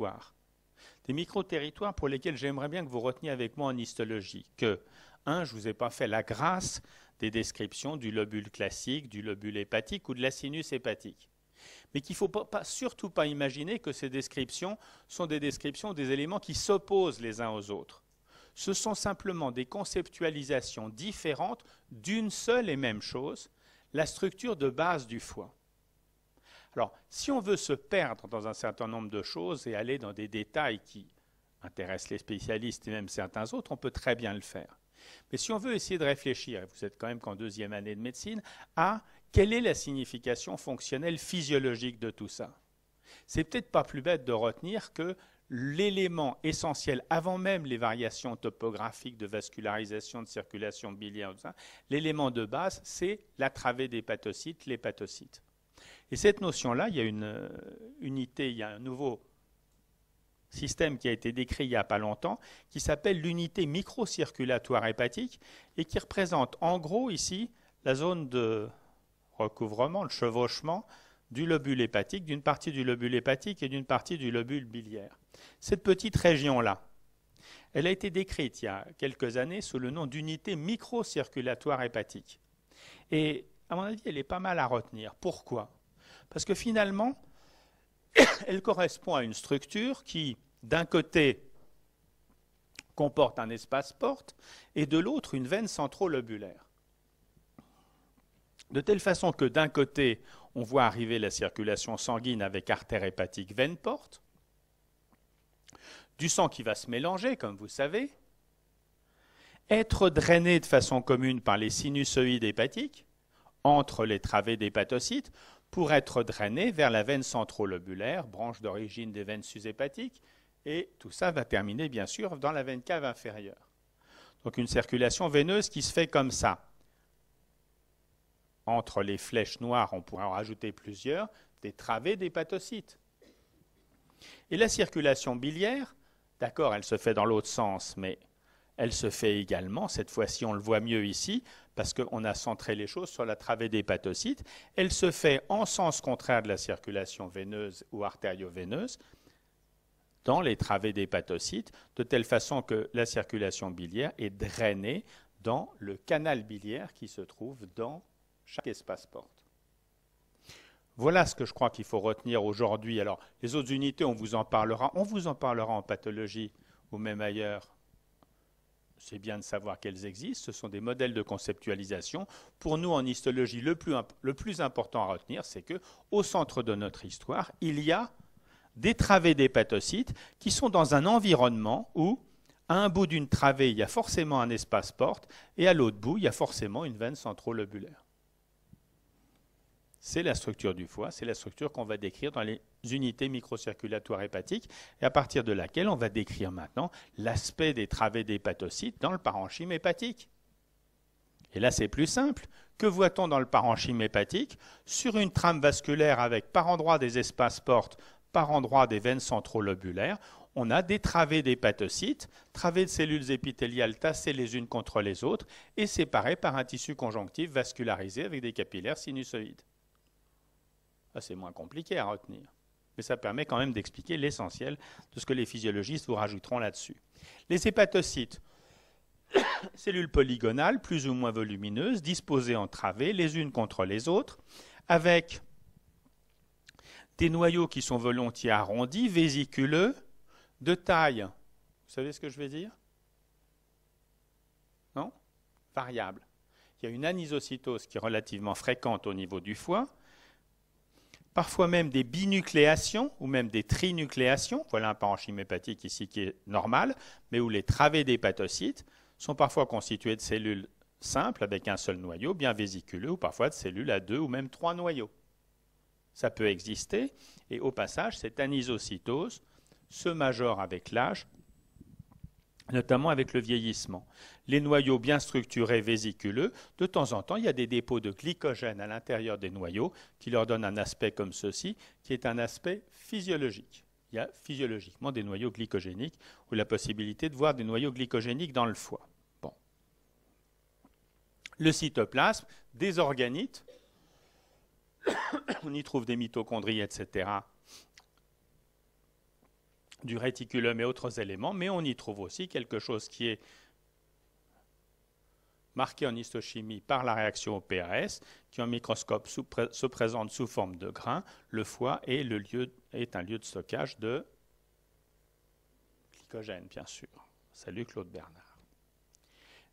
micro-territoires. Des micro-territoires pour lesquels j'aimerais bien que vous reteniez avec moi en histologie que, je ne vous ai pas fait la grâce des descriptions du lobule classique, du lobule hépatique ou de la sinus hépatique. Mais qu'il ne faut surtout pas imaginer que ces descriptions sont des descriptions des éléments qui s'opposent les uns aux autres. Ce sont simplement des conceptualisations différentes d'une seule et même chose, la structure de base du foie. Alors, si on veut se perdre dans un certain nombre de choses et aller dans des détails qui intéressent les spécialistes et même certains autres, on peut très bien le faire. Mais si on veut essayer de réfléchir, et vous êtes quand même qu'en 2e année de médecine, à quelle est la signification fonctionnelle physiologique de tout ça? C'est peut-être pas plus bête de retenir que l'élément essentiel, avant même les variations topographiques de vascularisation, de circulation biliaire, l'élément de base, c'est la travée d'hépatocytes, l'hépatocyte. Et cette notion-là, il y a une unité, il y a un nouveau système qui a été décrit il n'y a pas longtemps, qui s'appelle l'unité microcirculatoire hépatique et qui représente en gros ici la zone de recouvrement, le chevauchement du lobule hépatique, d'une partie du lobule hépatique et d'une partie du lobule biliaire. Cette petite région-là, elle a été décrite il y a quelques années sous le nom d'unité microcirculatoire hépatique. Et à mon avis, elle est pas mal à retenir. Pourquoi? Parce que finalement, elle correspond à une structure qui, d'un côté, comporte un espace porte et de l'autre, une veine centrolobulaire. De telle façon que d'un côté, on voit arriver la circulation sanguine avec artère hépatique, veine porte, du sang qui va se mélanger, comme vous savez, être drainé de façon commune par les sinusoïdes hépatiques, entre les travées d'hépatocytes, pour être drainé vers la veine centrolobulaire, branche d'origine des veines sus-hépatiques, et tout ça va terminer bien sûr dans la veine cave inférieure. Donc une circulation veineuse qui se fait comme ça. Entre les flèches noires, on pourrait en rajouter plusieurs, des travées d'hépatocytes. Et la circulation biliaire, d'accord, elle se fait dans l'autre sens, mais elle se fait également, cette fois-ci on le voit mieux ici, parce qu'on a centré les choses sur la travée d'hépatocytes, elle se fait en sens contraire de la circulation veineuse ou artério-veineuse, dans les travées d'hépatocytes, de telle façon que la circulation biliaire est drainée dans le canal biliaire qui se trouve dans chaque espace porte. Voilà ce que je crois qu'il faut retenir aujourd'hui. Alors, les autres unités, on vous en parlera en pathologie ou même ailleurs. C'est bien de savoir qu'elles existent. Ce sont des modèles de conceptualisation. Pour nous, en histologie, le plus important à retenir, c'est qu'au centre de notre histoire, il y a des travées d'hépatocytes qui sont dans un environnement où, à un bout d'une travée, il y a forcément un espace porte et à l'autre bout, il y a forcément une veine centrolobulaire. C'est la structure du foie, c'est la structure qu'on va décrire dans les unités microcirculatoires hépatiques et à partir de laquelle on va décrire maintenant l'aspect des travées d'hépatocytes dans le parenchyme hépatique. Et là, c'est plus simple. Que voit-on dans le parenchyme hépatique? Sur une trame vasculaire avec par endroit des espaces portes, par endroit des veines centrolobulaires, on a des travées d'hépatocytes, travées de cellules épithéliales tassées les unes contre les autres et séparées par un tissu conjonctif vascularisé avec des capillaires sinusoïdes. C'est moins compliqué à retenir, mais ça permet quand même d'expliquer l'essentiel de ce que les physiologistes vous rajouteront là-dessus. Les hépatocytes, cellules polygonales, plus ou moins volumineuses, disposées en travées, les unes contre les autres, avec des noyaux qui sont volontiers arrondis, vésiculeux, de taille, vous savez ce que je vais dire? Non? Variable. Il y a une anisocytose qui est relativement fréquente au niveau du foie, parfois même des binucléations ou même des trinucléations. Voilà un parenchyme hépatique ici qui est normal, mais où les travées d'hépatocytes sont parfois constituées de cellules simples avec un seul noyau, bien vésiculeux, ou parfois de cellules à 2 ou même 3 noyaux. Ça peut exister, et au passage, cette anisocytose se majore avec l'âge, notamment avec le vieillissement. Les noyaux bien structurés vésiculeux, de temps en temps, il y a des dépôts de glycogène à l'intérieur des noyaux qui leur donnent un aspect comme ceci, qui est un aspect physiologique. Il y a physiologiquement des noyaux glycogéniques ou la possibilité de voir des noyaux glycogéniques dans le foie. Bon. Le cytoplasme, des organites, on y trouve des mitochondries, etc., du réticulum et autres éléments, mais on y trouve aussi quelque chose qui est marqué en histochimie par la réaction au PRS, qui en microscope se présente sous forme de grains. Le foie est un lieu de stockage de glycogène, bien sûr. Salut Claude Bernard.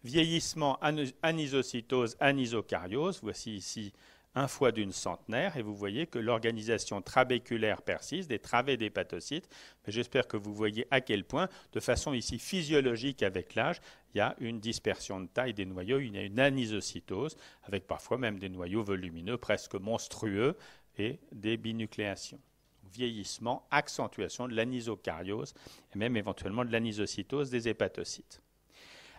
Vieillissement, anisocytose, anisocariose. Voici ici un foie d'une centenaire et vous voyez que l'organisation trabéculaire persiste, des travées d'hépatocytes. Mais j'espère que vous voyez à quel point, de façon ici physiologique avec l'âge, il y a une dispersion de taille des noyaux, il y a une anisocytose, avec parfois même des noyaux volumineux presque monstrueux et des binucléations. Vieillissement, accentuation de l'anisocariose et même éventuellement de l'anisocytose des hépatocytes.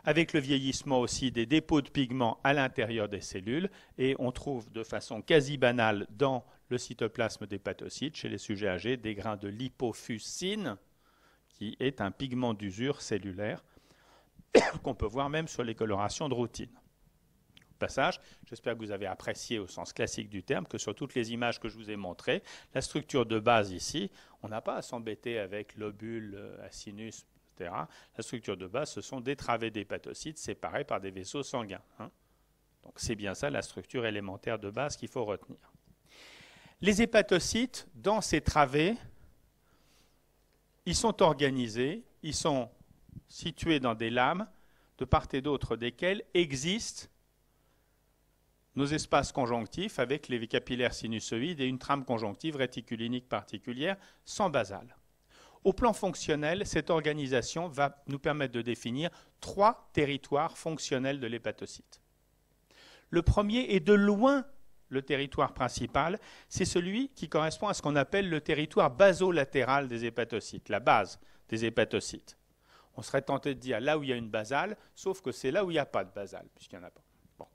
Avec le vieillissement aussi des dépôts de pigments à l'intérieur des cellules et on trouve de façon quasi banale dans le cytoplasme des hépatocytes chez les sujets âgés des grains de lipofuscine qui est un pigment d'usure cellulaire qu'on peut voir même sur les colorations de routine. Au passage, j'espère que vous avez apprécié au sens classique du terme que sur toutes les images que je vous ai montrées, la structure de base ici, on n'a pas à s'embêter avec lobules, acinus, etc. La structure de base, ce sont des travées d'hépatocytes séparées par des vaisseaux sanguins. Donc c'est bien ça la structure élémentaire de base qu'il faut retenir. Les hépatocytes, dans ces travées, ils sont organisés, ils sont situés dans des lames, de part et d'autre desquelles existent nos espaces conjonctifs avec les capillaires sinusoïdes et une trame conjonctive réticulinique particulière sans basale. Au plan fonctionnel, cette organisation va nous permettre de définir 3 territoires fonctionnels de l'hépatocyte. Le premier est de loin le territoire principal, c'est celui qui correspond à ce qu'on appelle le territoire basolatéral des hépatocytes, la base des hépatocytes. On serait tenté de dire là où il y a une basale, sauf que c'est là où il n'y a pas de basale, puisqu'il n'y en a pas. Bon.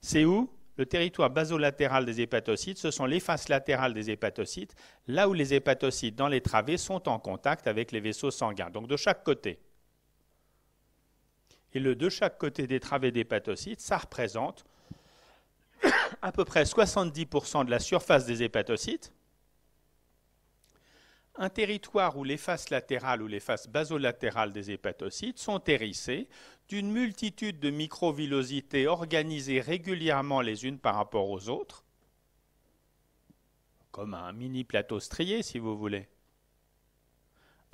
C'est où? Le territoire basolatéral des hépatocytes, ce sont les faces latérales des hépatocytes, là où les hépatocytes dans les travées sont en contact avec les vaisseaux sanguins, donc de chaque côté. Et le de chaque côté des travées d'hépatocytes, ça représente à peu près 70% de la surface des hépatocytes, un territoire où les faces latérales ou les faces basolatérales des hépatocytes sont hérissées d'une multitude de microvillosités organisées régulièrement les unes par rapport aux autres, comme un mini plateau strié si vous voulez.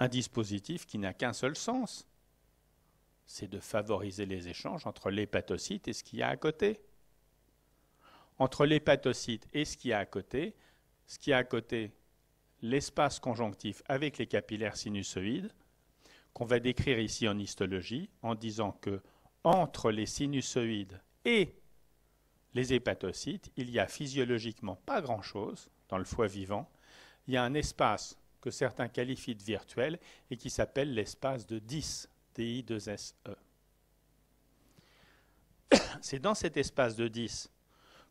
Un dispositif qui n'a qu'un seul sens, c'est de favoriser les échanges entre l'hépatocyte et ce qu'il y a à côté. Entre l'hépatocyte et ce qu'il y a à côté, l'espace conjonctif avec les capillaires sinusoïdes, qu'on va décrire ici en histologie, en disant que entre les sinusoïdes et les hépatocytes, il y a physiologiquement pas grand-chose dans le foie vivant. Il y a un espace que certains qualifient de virtuel et qui s'appelle l'espace de DIS, DI2SE. C'est dans cet espace de DIS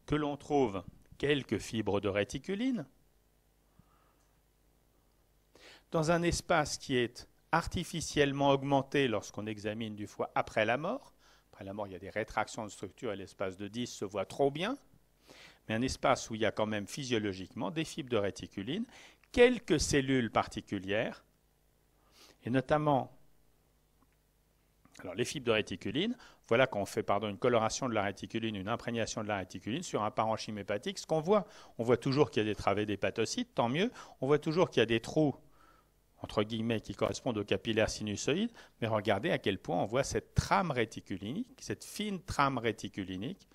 que l'on trouve quelques fibres de réticuline, dans un espace qui est artificiellement augmenté lorsqu'on examine du foie après la mort. Après la mort, il y a des rétractions de structure et l'espace de 10 se voit trop bien, mais un espace où il y a quand même physiologiquement des fibres de réticuline, quelques cellules particulières, et notamment alors, les fibres de réticuline. Voilà qu'on fait une coloration de la réticuline, une imprégnation de la réticuline sur un parenchyme hépatique. Ce qu'on voit, on voit toujours qu'il y a des travées d'hépatocytes, tant mieux. On voit toujours qu'il y a des trous, entre guillemets, qui correspondent aux capillaires sinusoïdes. Mais regardez à quel point on voit cette trame réticulinique, cette fine trame réticulinique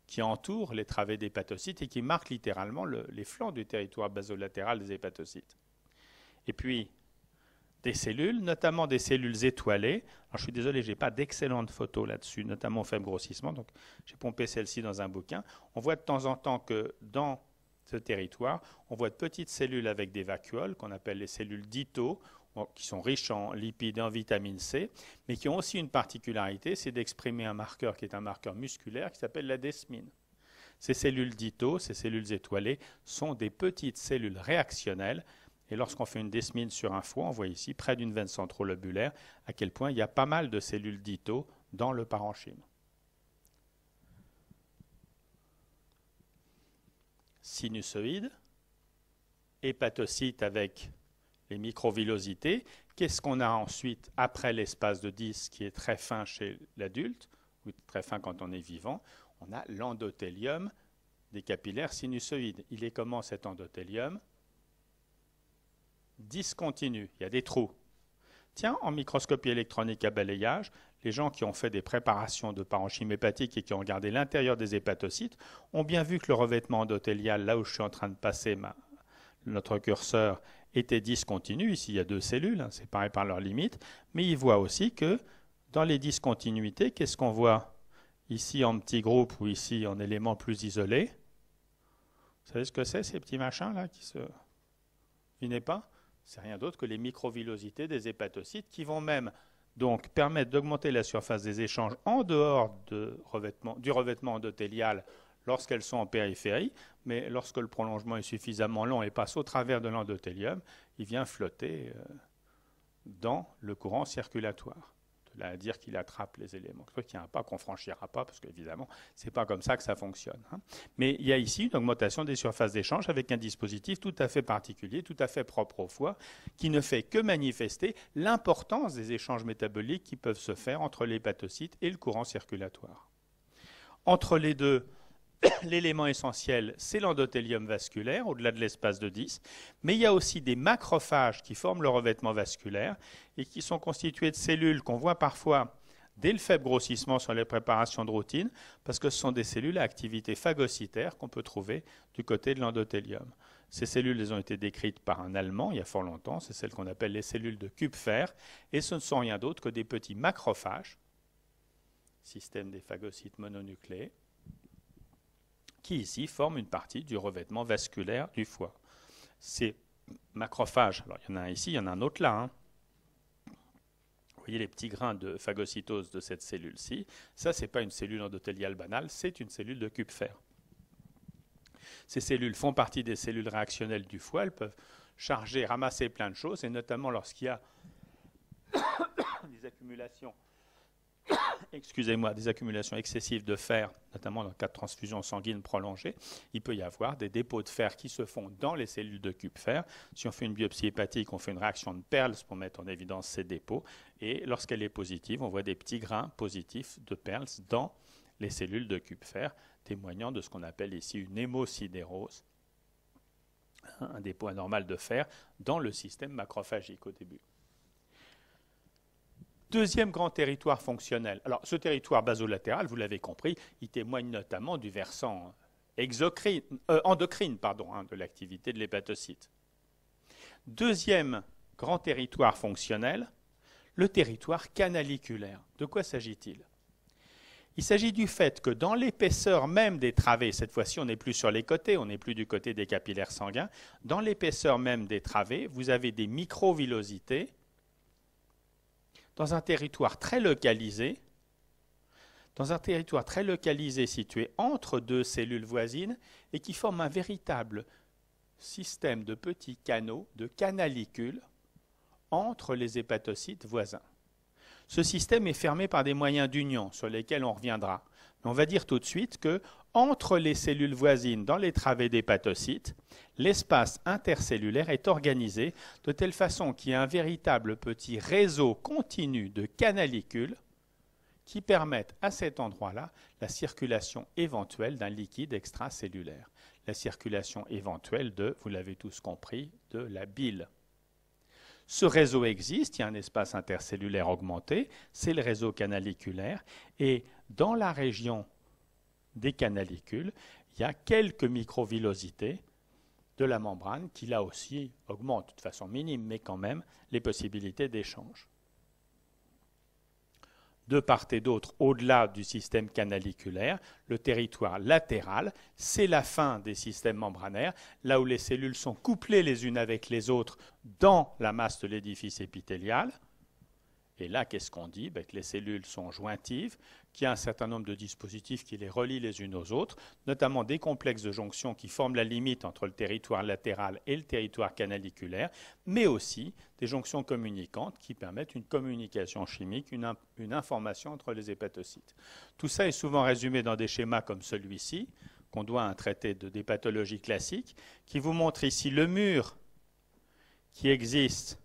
qui entoure les travées d'hépatocytes et qui marque littéralement les flancs du territoire basolatéral des hépatocytes. Et puis, des cellules, notamment des cellules étoilées. Alors, je suis désolé, je n'ai pas d'excellentes photos là-dessus, notamment au faible grossissement, donc j'ai pompé celle-ci dans un bouquin. On voit de temps en temps que dans ce territoire, on voit de petites cellules avec des vacuoles, qu'on appelle les cellules d'Ito, qui sont riches en lipides et en vitamine C, mais qui ont aussi une particularité, c'est d'exprimer un marqueur qui est un marqueur musculaire qui s'appelle la desmine. Ces cellules d'Ito, ces cellules étoilées, sont des petites cellules réactionnelles. Et lorsqu'on fait une desmine sur un foie, on voit ici, près d'une veine centrolobulaire, à quel point il y a pas mal de cellules d'Ito dans le parenchyme. Sinusoïde, hépatocyte avec les microvillosités. Qu'est-ce qu'on a ensuite après l'espace de 10 qui est très fin chez l'adulte, ou très fin quand on est vivant? On a l'endothélium des capillaires sinusoïdes. Il est comment cet endothélium? Discontinu, il y a des trous. Tiens, en microscopie électronique à balayage, les gens qui ont fait des préparations de parenchyme hépatique et qui ont regardé l'intérieur des hépatocytes ont bien vu que le revêtement endothélial, là où je suis en train de passer notre curseur, était discontinu. Ici, il y a 2 cellules, hein, séparées par leurs limites, mais ils voient aussi que dans les discontinuités, qu'est-ce qu'on voit ici en petits groupes ou ici en éléments plus isolés? Vous savez ce que c'est, ces petits machins-là qui se... Devinez pas? C'est rien d'autre que les microvillosités des hépatocytes qui vont même donc permettre d'augmenter la surface des échanges en dehors du revêtement endothélial lorsqu'elles sont en périphérie, mais lorsque le prolongement est suffisamment long et passe au travers de l'endothélium, il vient flotter dans le courant circulatoire. De là à dire qu'il attrape les éléments. Il y a un pas qu'on ne franchira pas, parce qu'évidemment, ce n'est pas comme ça que ça fonctionne. Hein. Mais il y a ici une augmentation des surfaces d'échange avec un dispositif tout à fait particulier, tout à fait propre au foie, qui ne fait que manifester l'importance des échanges métaboliques qui peuvent se faire entre l'hépatocyte et le courant circulatoire. Entre les deux, l'élément essentiel, c'est l'endothélium vasculaire, au-delà de l'espace de 10, mais il y a aussi des macrophages qui forment le revêtement vasculaire et qui sont constitués de cellules qu'on voit parfois dès le faible grossissement sur les préparations de routine, parce que ce sont des cellules à activité phagocytaire qu'on peut trouver du côté de l'endothélium. Ces cellules, elles ont été décrites par un Allemand il y a fort longtemps, c'est celles qu'on appelle les cellules de Kupfer, et ce ne sont rien d'autre que des petits macrophages, système des phagocytes mononucléés, qui ici forment une partie du revêtement vasculaire du foie. Ces macrophages, alors il y en a un ici, il y en a un autre là. Hein. Vous voyez les petits grains de phagocytose de cette cellule-ci. Ça, ce n'est pas une cellule endothéliale banale, c'est une cellule de Kupfer. Ces cellules font partie des cellules réactionnelles du foie. Elles peuvent charger, ramasser plein de choses, et notamment lorsqu'il y a des accumulations des accumulations excessives de fer, notamment dans le cas de transfusion sanguine prolongée, il peut y avoir des dépôts de fer qui se font dans les cellules de Kupfer. Si on fait une biopsie hépatique, on fait une réaction de Perls pour mettre en évidence ces dépôts. Et lorsqu'elle est positive, on voit des petits grains positifs de Perls dans les cellules de Kupfer, témoignant de ce qu'on appelle ici une hémosidérose, un dépôt anormal de fer dans le système macrophagique au début. Deuxième grand territoire fonctionnel. Alors, ce territoire basolatéral, vous l'avez compris, il témoigne notamment du versant endocrine de l'activité de l'hépatocyte. Deuxième grand territoire fonctionnel, le territoire canaliculaire. De quoi s'agit-il? Il s'agit du fait que dans l'épaisseur même des travées, cette fois-ci on n'est plus sur les côtés, on n'est plus du côté des capillaires sanguins, dans l'épaisseur même des travées, vous avez des microvillosités dans un territoire très localisé, situé entre 2 cellules voisines et qui forme un véritable système de petits canaux, de canalicules, entre les hépatocytes voisins. Ce système est fermé par des moyens d'union sur lesquels on reviendra. Mais on va dire tout de suite que entre les cellules voisines dans les travées d'hépatocytes, l'espace intercellulaire est organisé de telle façon qu'il y a un véritable petit réseau continu de canalicules qui permettent à cet endroit-là la circulation éventuelle d'un liquide extracellulaire. La circulation éventuelle de, vous l'avez tous compris, de la bile. Ce réseau existe, il y a un espace intercellulaire augmenté, c'est le réseau canaliculaire, et dans la région des canalicules, il y a quelques microvillosités de la membrane qui là aussi augmentent de façon minime, mais quand même, les possibilités d'échange. De part et d'autre, au-delà du système canaliculaire, le territoire latéral, c'est la fin des systèmes membranaires, là où les cellules sont couplées les unes avec les autres dans la masse de l'édifice épithélial. Et là, qu'est-ce qu'on dit? Que les cellules sont jointives, qu'il y a un certain nombre de dispositifs qui les relient les unes aux autres, notamment des complexes de jonction qui forment la limite entre le territoire latéral et le territoire canaliculaire, mais aussi des jonctions communicantes qui permettent une communication chimique, une information entre les hépatocytes. Tout ça est souvent résumé dans des schémas comme celui-ci, qu'on doit à un traité des pathologies classiques, qui vous montre ici le mur qui existe,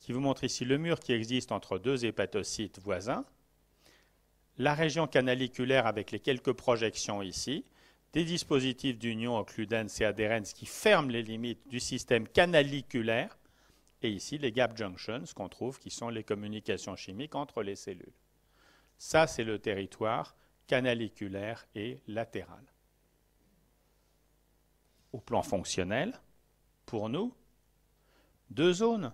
qui vous montre ici le mur qui existe entre deux hépatocytes voisins, la région canaliculaire avec les quelques projections ici, des dispositifs d'union occludens et adhérens qui ferment les limites du système canaliculaire, et ici les gap junctions qu'on trouve qui sont les communications chimiques entre les cellules. Ça, c'est le territoire canaliculaire et latéral. Au plan fonctionnel, pour nous, deux zones.